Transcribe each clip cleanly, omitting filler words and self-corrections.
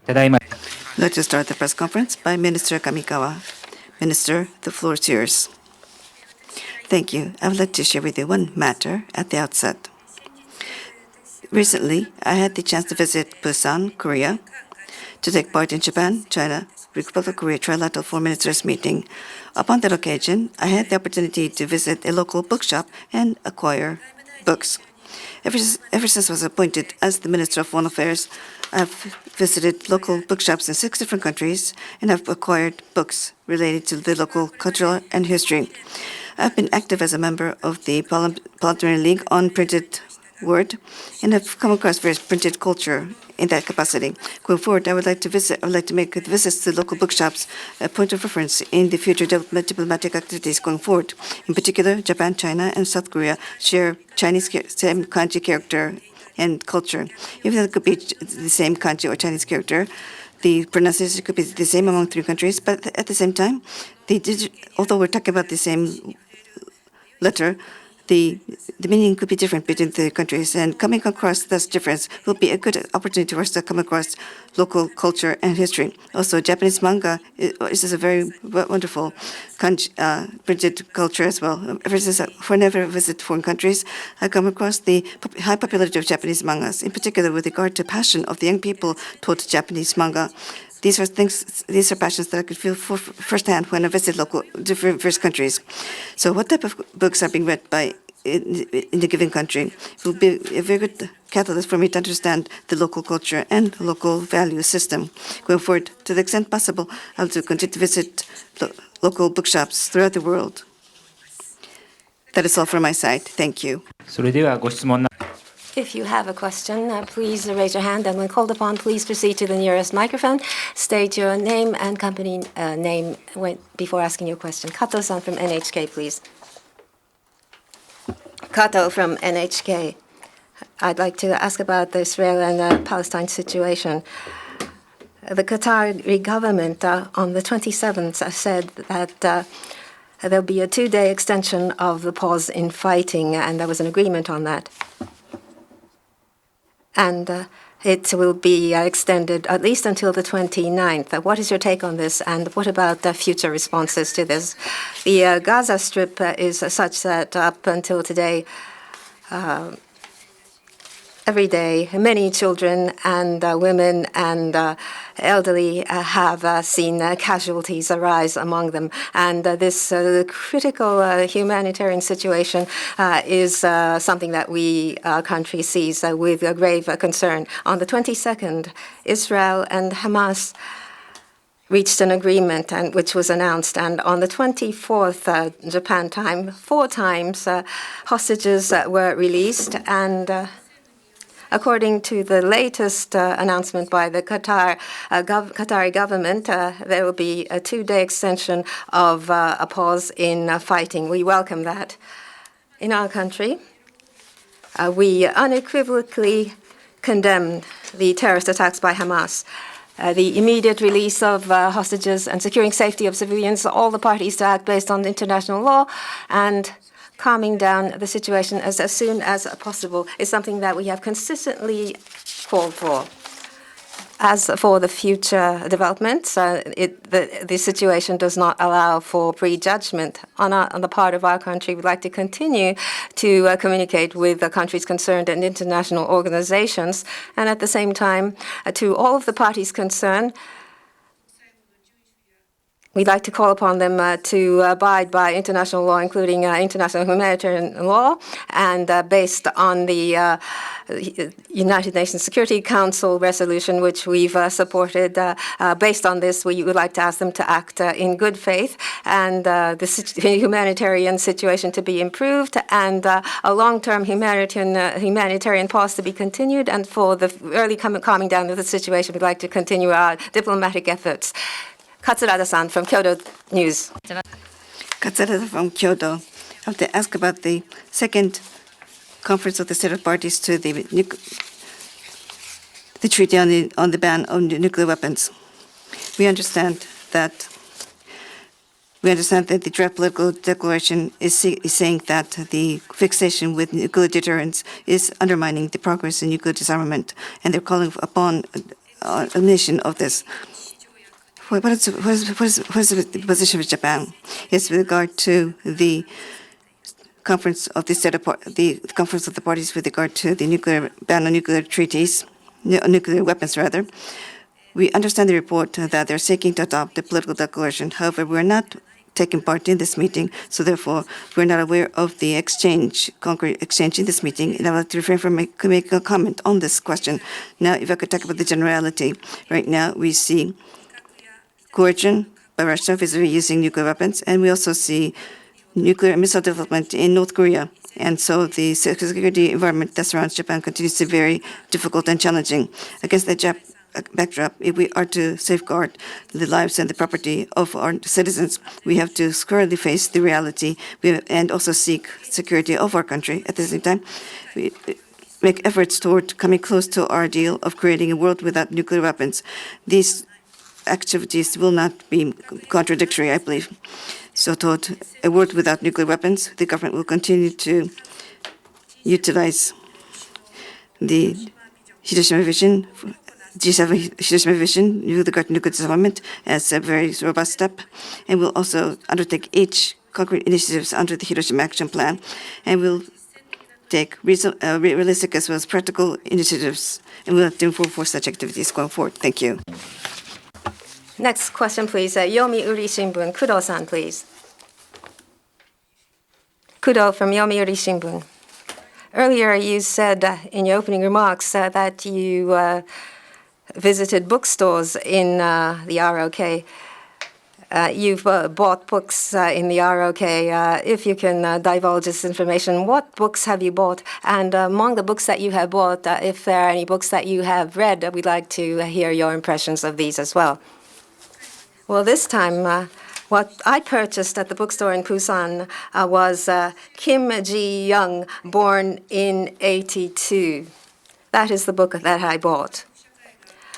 Let's just start the press conference by Minister Kamikawa. Minister, the floor is yours. Thank you. I would like to share with you one matter at the outset. Recently, I had the chance to visit Busan, Korea, to take part in Japan, China, Republic of Korea Trilateral Foreign Ministers meeting. Upon that occasion, I had the opportunity to visit a local bookshop and acquire books. Ever since I was appointed as the Minister of Foreign Affairs, I've visited local bookshops in 6 different countries and have acquired books related to the local culture and history. I've been active as a member of the Parliamentary League on printed word and have come across various printed culture in that capacity. Going forward, I would like to make visits to local bookshops a point of reference in the future diplomatic activities going forward. In particular, Japan, China, and South Korea share Chinese same kanji character and culture. Even though it could be the same kanji or Chinese character, the pronunciation could be the same among 3 countries, but at the same time, although we're talking about the same letter, the meaning could be different between the countries, and coming across this difference will be a good opportunity for us to come across local culture and history. Also, Japanese manga is a very wonderful printed culture as well. Whenever I visit foreign countries, I come across the high popularity of Japanese mangas, in particular with regard to passion of the young people towards Japanese manga. These are passions that I could feel firsthand when I visit diverse countries. So what type of books are being read in a given country will be a very good catalyst for me to understand the local culture and local value system. Going forward, to the extent possible, I'll continue to visit local bookshops throughout the world. That is all from my side. Thank you. If you have a question, please raise your hand, and when called upon, please proceed to the nearest microphone. State your name and company name before asking your question. Kato-san from NHK, please. Kato from NHK. I'd like to ask about the Israel and Palestine situation. The Qatari government on the 27th said that there'll be a 2-day extension of the pause in fighting, and there was an agreement on that. And it will be extended at least until the 29th. What is your take on this, and what about the future responses to this? The Gaza Strip is such that up until today, every day, many children and women and elderly have seen casualties arise among them. And this critical humanitarian situation is something that our country sees with grave concern. On the 22nd, Israel and Hamas reached an agreement, which was announced. And on the 24th, Japan time, 4 times hostages were released. And according to the latest announcement by the Qatari government, there will be a 2-day extension of a pause in fighting. We welcome that. In our country, we unequivocally condemn the terrorist attacks by Hamas. The immediate release of hostages and securing safety of civilians, all the parties to act based on international law, and calming down the situation as soon as possible is something that we have consistently called for. As for the future developments, the situation does not allow for prejudgment on the part of our country. We'd like to continue to communicate with the countries concerned and international organizations, and at the same time, to all of the parties concerned, we'd like to call upon them to abide by international law, including international humanitarian law, and based on the United Nations Security Council resolution, which we've supported. Based on this, we would like to ask them to act in good faith, and the humanitarian situation to be improved, and a long-term humanitarian pause to be continued, and for the early calming down of the situation, we'd like to continue our diplomatic efforts. Katsurada-san from Kyodo News. Katsurada from Kyodo. I have to ask about the second conference of the state of parties to the treaty on the ban on nuclear weapons. We understand that the draft political declaration is saying that the fixation with nuclear deterrence is undermining the progress in nuclear disarmament, and they're calling upon elimination of this. What is the position of Japan? Yes, with regard to the conference of the conference of the parties with regard to the nuclear ban on nuclear treaties, nuclear weapons rather. We understand the report that they're seeking to adopt the political declaration. However, we're not taking part in this meeting, so therefore we're not aware of the concrete exchange in this meeting, and I would like to refrain from making a comment on this question. Now, if I could talk about the generality, right now we see coercion by Russia vis-à-vis using nuclear weapons, and we also see nuclear and missile development in North Korea. And so the security environment that surrounds Japan continues to be very difficult and challenging. Against that backdrop, if we are to safeguard the lives and the property of our citizens, we have to squarely face the reality and also seek security of our country. At the same time, we make efforts toward coming close to our ideal of creating a world without nuclear weapons. These activities will not be contradictory, I believe. So toward a world without nuclear weapons, the government will continue to utilize the Hiroshima vision, G7 Hiroshima vision with regard to nuclear disarmament as a very robust step, and will also undertake each concrete initiatives under the Hiroshima Action Plan, and will take realistic as well as practical initiatives, and we'll have to move for such activities going forward. Thank you. Next question, please. Yomiuri Shimbun, Kudo-san, please. Kudo from Yomiuri Shimbun. Earlier, you said in your opening remarks that you visited bookstores in the ROK. You've bought books in the ROK. If you can divulge this information, what books have you bought? And among the books that you have bought, if there are any books that you have read, we'd like to hear your impressions of these as well. Well, this time, what I purchased at the bookstore in Busan was Kim Ji-young, Born in '82. That is the book that I bought.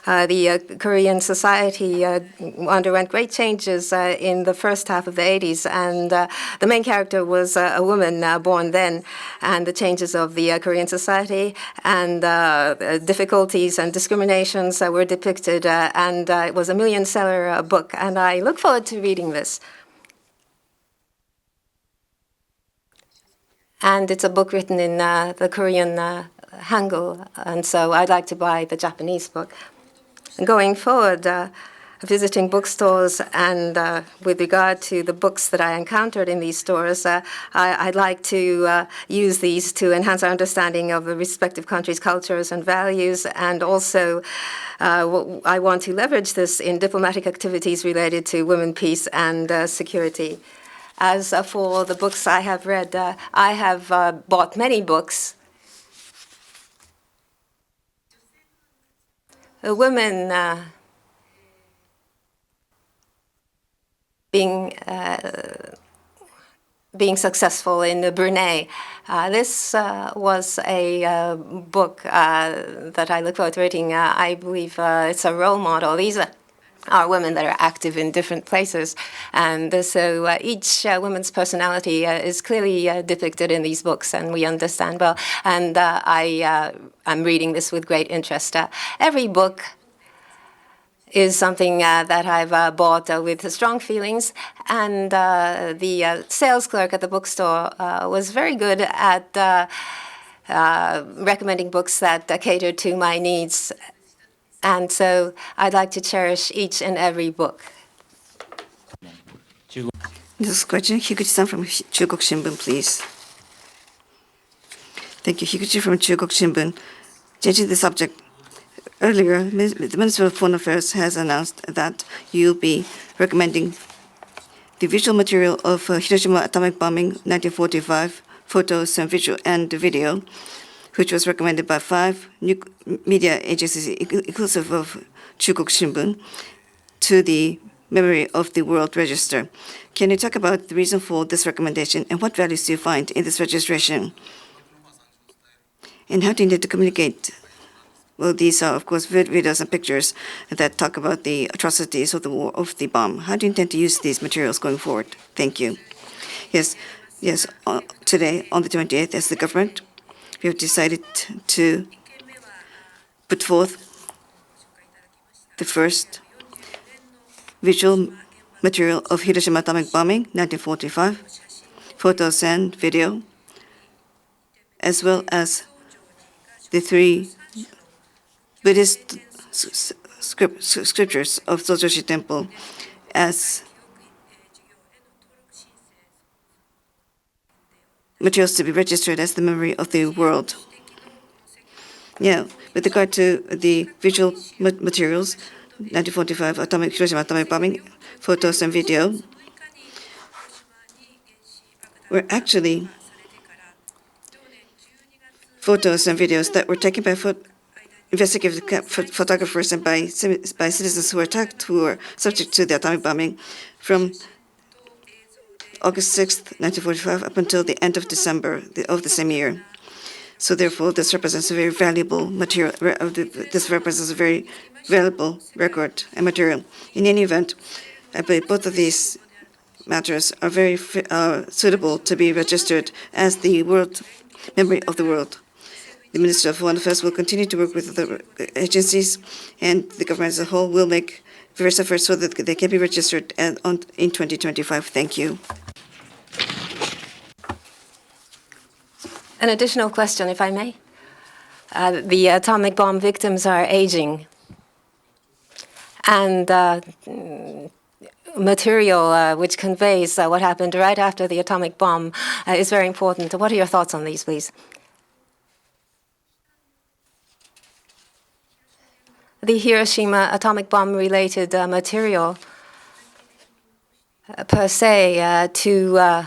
The Korean society underwent great changes in the first half of the '80s, and the main character was a woman born then, and the changes of the Korean society and difficulties and discriminations were depicted, and it was a million-seller book, and I look forward to reading this. And it's a book written in the Korean Hangul, and so I'd like to buy the Japanese book. Going forward, visiting bookstores and with regard to the books that I encountered in these stores, I'd like to use these to enhance our understanding of the respective countries' cultures and values, and also I want to leverage this in diplomatic activities related to women, peace, and security. As for the books I have read, I have bought many books. Women being successful in Brunei. This was a book that I look forward to reading. I believe it's a role model. These are women that are active in different places, and so each woman's personality is clearly depicted in these books, and we understand well. And I'm reading this with great interest. Every book is something that I've bought with strong feelings, and the sales clerk at the bookstore was very good at recommending books that cater to my needs. And so I'd like to cherish each and every book. Next question, Higuchi-san from Chugoku Shimbun, please. Thank you, Higuchi from Chugoku Shimbun. Changing the subject. Earlier, the Minister of Foreign Affairs has announced that you'll be recommending the visual material of Hiroshima atomic bombing 1945, photos and video, which was recommended by 5 media agencies, inclusive of Chugoku Shimbun, to the memory of the World Register. Can you talk about the reason for this recommendation and what values do you find in this registration? And how do you need to communicate? Well, these are, of course, videos and pictures that talk about the atrocities of the war, of the bomb. How do you intend to use these materials going forward? Thank you. Yes. Today, on the 28th, as the government, we have decided to put forth the first visual material of Hiroshima atomic bombing, 1945, photos and video, as well as the three Buddhist scriptures of Sojoshi Temple as materials to be registered as the memory of the world. Yeah, with regard to the visual materials, 1945 Hiroshima atomic bombing, photos and video were actually photos and videos that were taken by investigative photographers and by citizens who were attacked, who were subject to the atomic bombing from August 6th, 1945, up until the end of December of the same year. So therefore, this represents a very valuable material. This represents a very valuable record and material. In any event, I believe both of these matters are very suitable to be registered as the world memory of the world. The Minister of Foreign Affairs will continue to work with the agencies, and the government as a whole will make various efforts so that they can be registered in 2025. Thank you. An additional question, if I may. The atomic bomb victims are aging, and material which conveys what happened right after the atomic bomb is very important. What are your thoughts on these, please? The Hiroshima atomic bomb-related material per se to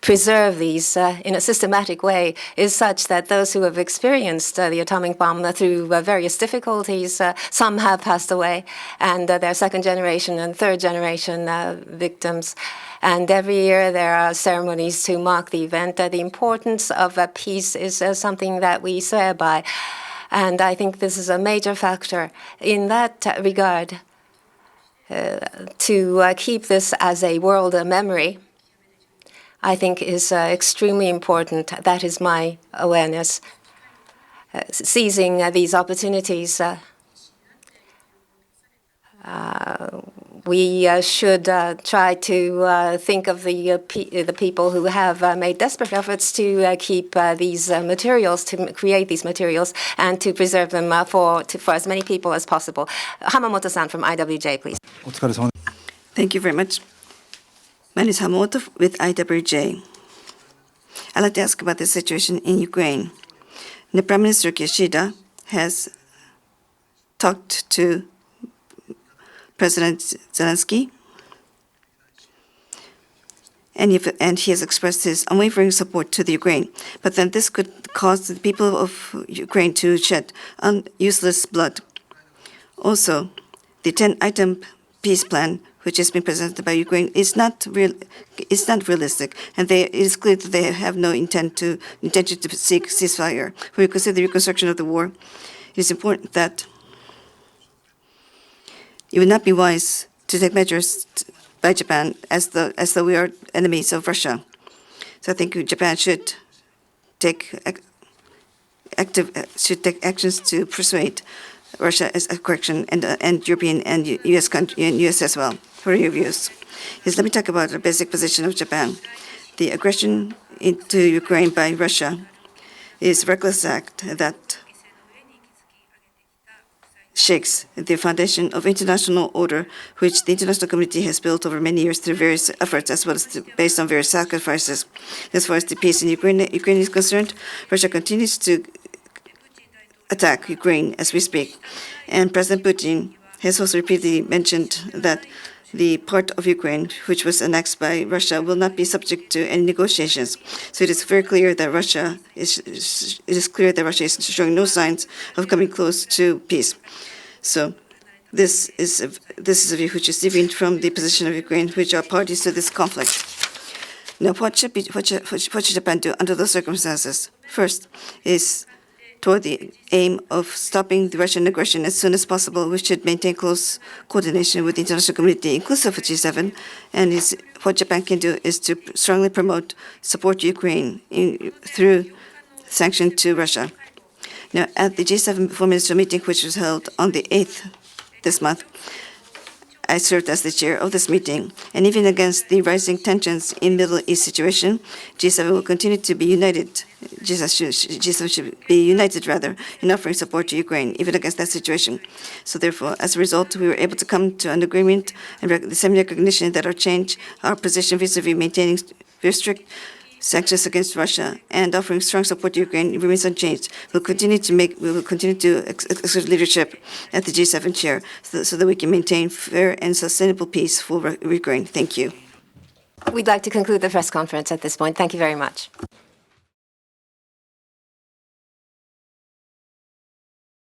preserve these in a systematic way is such that those who have experienced the atomic bomb through various difficulties, some have passed away, and they're second generation and third generation victims. And every year there are ceremonies to mark the event. The importance of peace is something that we swear by. And I think this is a major factor in that regard to keep this as a world memory. I think is extremely important. That is my awareness. Seizing these opportunities, we should try to think of the people who have made desperate efforts to keep these materials, to create these materials, and to preserve them for as many people as possible. Hamamoto-san from IWJ, please. Thank you very much. My name is Hamamoto with IWJ. I'd like to ask about the situation in Ukraine. The Prime Minister Kishida has talked to President Zelensky, and he has expressed his unwavering support to the Ukraine. But then this could cause the people of Ukraine to shed useless blood. Also, the 10-item peace plan, which has been presented by Ukraine, is not realistic, and it is clear that they have no intention to seek ceasefire. When we consider the reconstruction of the war, it is important that it would not be wise to take measures by Japan as though we are enemies of Russia. So I think Japan should take actions to persuade Russia as a correction, and European and U.S. country and U.S. as well. For your views, let me talk about the basic position of Japan. The aggression into Ukraine by Russia is a reckless act that shakes the foundation of international order, which the international community has built over many years through various efforts, as well as based on various sacrifices. As far as the peace in Ukraine is concerned, Russia continues to attack Ukraine as we speak. And President Putin has also repeatedly mentioned that the part of Ukraine which was annexed by Russia will not be subject to any negotiations. So it is very clear that Russia is showing no signs of coming close to peace. So this is a view which is different from the position of Ukraine, which are parties to this conflict. Now, what should Japan do under those circumstances? First is toward the aim of stopping the Russian aggression as soon as possible. We should maintain close coordination with the international community, inclusive of G7, and what Japan can do is to strongly support Ukraine through sanctions to Russia. Now, at the G7 foreign minister meeting, which was held on the 8th this month, I served as the chair of this meeting, and even against the rising tensions in Middle East situation, G7 will continue to be united. G7 should be united, rather, in offering support to Ukraine, even against that situation. So therefore, as a result, we were able to come to an agreement and the same recognition that our position vis-a-vis maintaining very strict sanctions against Russia and offering strong support to Ukraine remains unchanged. We will continue to exert leadership at the G7 chair so that we can maintain fair and sustainable peace for Ukraine. Thank you. We'd like to conclude the press conference at this point. Thank you very much.